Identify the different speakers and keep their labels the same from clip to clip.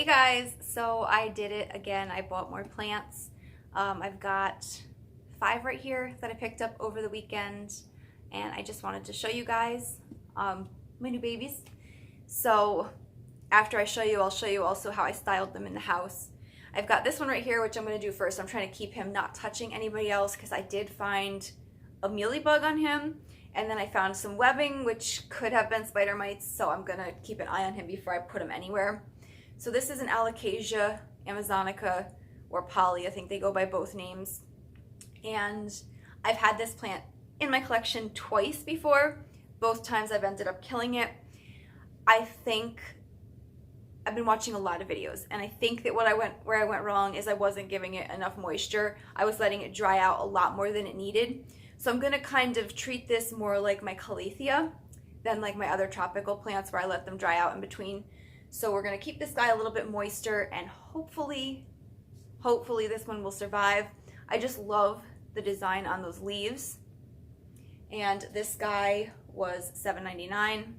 Speaker 1: Guys, so I did it again. I bought more plants. I've got 5 right here that I picked up over the weekend, and I just wanted to show you guys my new babies. So after I show you, I'll show you also how I styled them in the house. I've got this one right here, which I'm going to do first. I'm trying to keep him not touching anybody else because I did find a mealybug on him, and then I found some webbing, which could have been spider mites, so I'm going to keep an eye on him before I put him anywhere. So this is an Alocasia, Amazonica, or Poly. I think they go by both names. And I've had this plant in my collection twice before. Both times I've ended up killing it. I think I've been watching a lot of videos, and I think that where I went wrong is I wasn't giving it enough moisture. I was letting it dry out a lot more than it needed. So I'm gonna kind of treat this more like my Calathea than like my other tropical plants where I let them dry out in between. So we're gonna keep this guy a little bit moister, and hopefully this one will survive. I just love the design on those leaves. And this guy was $7.99.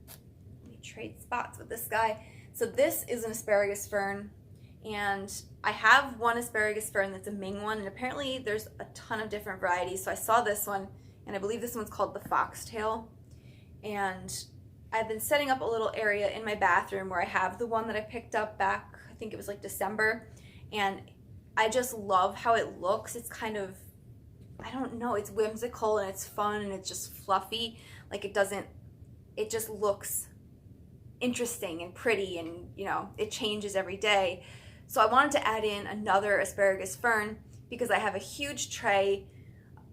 Speaker 1: Let me trade spots with this guy. So this is an Asparagus Fern, and I have one Asparagus Fern that's a Ming one, and apparently there's a ton of different varieties. So I saw this one, and I believe this one's called the Foxtail. And I've been setting up a little area in my bathroom where I have the one that I picked up back, I think it was like December, and I just love how it looks. It's kind of, I don't know, it's whimsical and it's fun and it's just fluffy. Like it just looks interesting and pretty, and you know, it changes every day. So I wanted to add in another Asparagus Fern because I have a huge tray,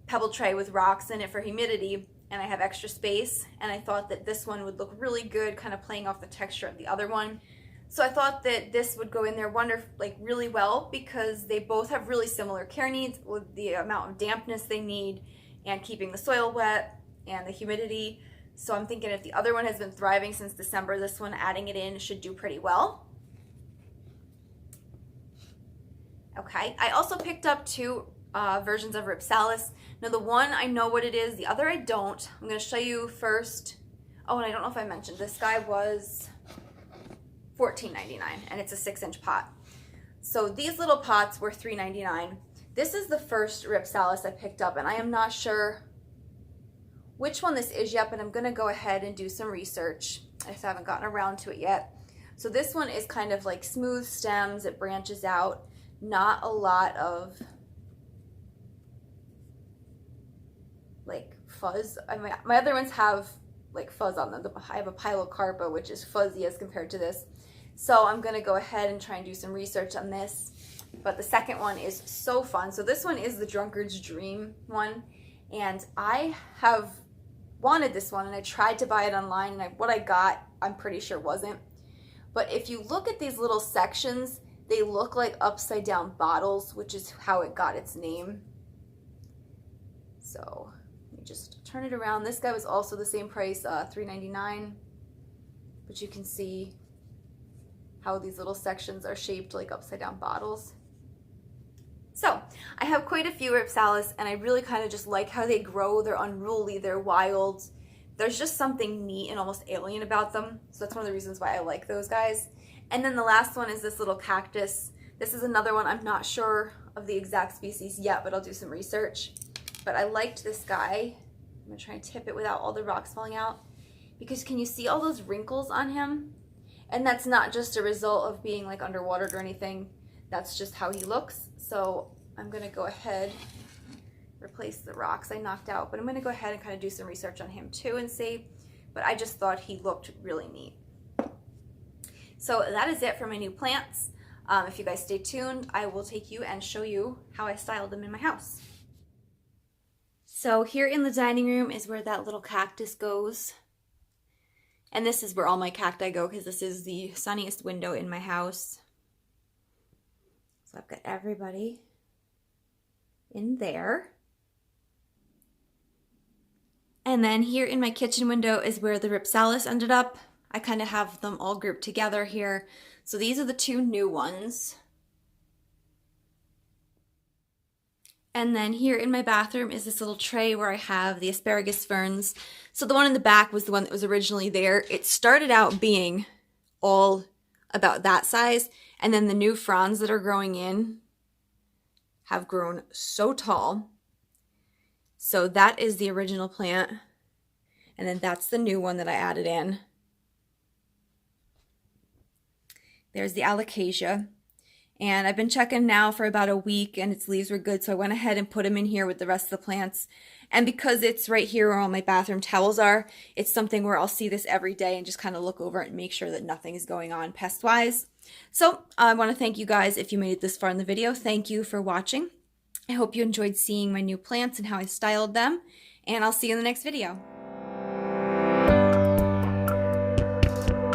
Speaker 1: pebble tray with rocks in it for humidity, and I have extra space, and I thought that this one would look really good, kind of playing off the texture of the other one. So I thought that this would go in there really well, because they both have really similar care needs with the amount of dampness they need and keeping the soil wet and the humidity. So I'm thinking if the other one has been thriving since December, this one, adding it in, should do pretty well. Okay, I also picked up 2 versions of Salas. Now the one I know what it is, the other I don't. I'm going to show you first. Oh, and I don't know if I mentioned, this guy was $14.99, and it's a 6-inch pot. So these little pots were $3.99. This is the first Salas I picked up, and I am not sure which one this is yet, but I'm going to go ahead and do some research. I just haven't gotten around to it yet. So this one is kind of like smooth stems. It branches out. Not a lot of like fuzz. I mean, my other ones have like fuzz on them. I have a Pilocarpa, which is fuzzy as compared to this. So I'm going to go ahead and try and do some research on this. But the second one is so fun. So this one is the Drunkard's Dream one. And I have wanted this one, and I tried to buy it online, and what I got, I'm pretty sure wasn't. But if you look at these little sections, they look like upside down bottles, which is how it got its name. So let me just turn it around. This guy was also the same price, $3.99. But you can see how these little sections are shaped like upside down bottles. So I have quite a few Salas, and I really kind of just like how they grow. They're unruly, they're wild. There's just something neat and almost alien about them. So that's one of the reasons why I like those guys. And then the last one is this little cactus. This is another one. I'm not sure of the exact species yet, but I'll do some research. But I liked this guy. I'm gonna try and tip it without all the rocks falling out, because can you see all those wrinkles on him? And that's not just a result of being like underwatered or anything. That's just how he looks. So I'm gonna go ahead, replace the rocks I knocked out, but I'm gonna go ahead and kind of do some research on him too and see. But I just thought he looked really neat. So that is it for my new plants. If you guys stay tuned, I will take you and show you how I styled them in my house. So here in the dining room is where that little cactus goes. And this is where all my cacti go, because this is the sunniest window in my house. So I've got everybody in there. And then here in my kitchen window is where the Salas ended up. I kind of have them all grouped together here. So these are the 2 new ones. And then here in my bathroom is this little tray where I have the Asparagus Ferns. So the one in the back was the one that was originally there. It started out being all about that size. And then the new fronds that are growing in have grown so tall. So that is the original plant. And then that's the new one that I added in. There's the Alocasia. And I've been checking now for about a week and its leaves were good. So I went ahead and put them in here with the rest of the plants. And because it's right here where all my bathroom towels are, it's something where I'll see this every day and just kind of look over it and make sure that nothing is going on pest-wise. So I want to thank you guys if you made it this far in the video. Thank you for watching. I hope you enjoyed seeing my new plants and how I styled them. And I'll see you in the next video.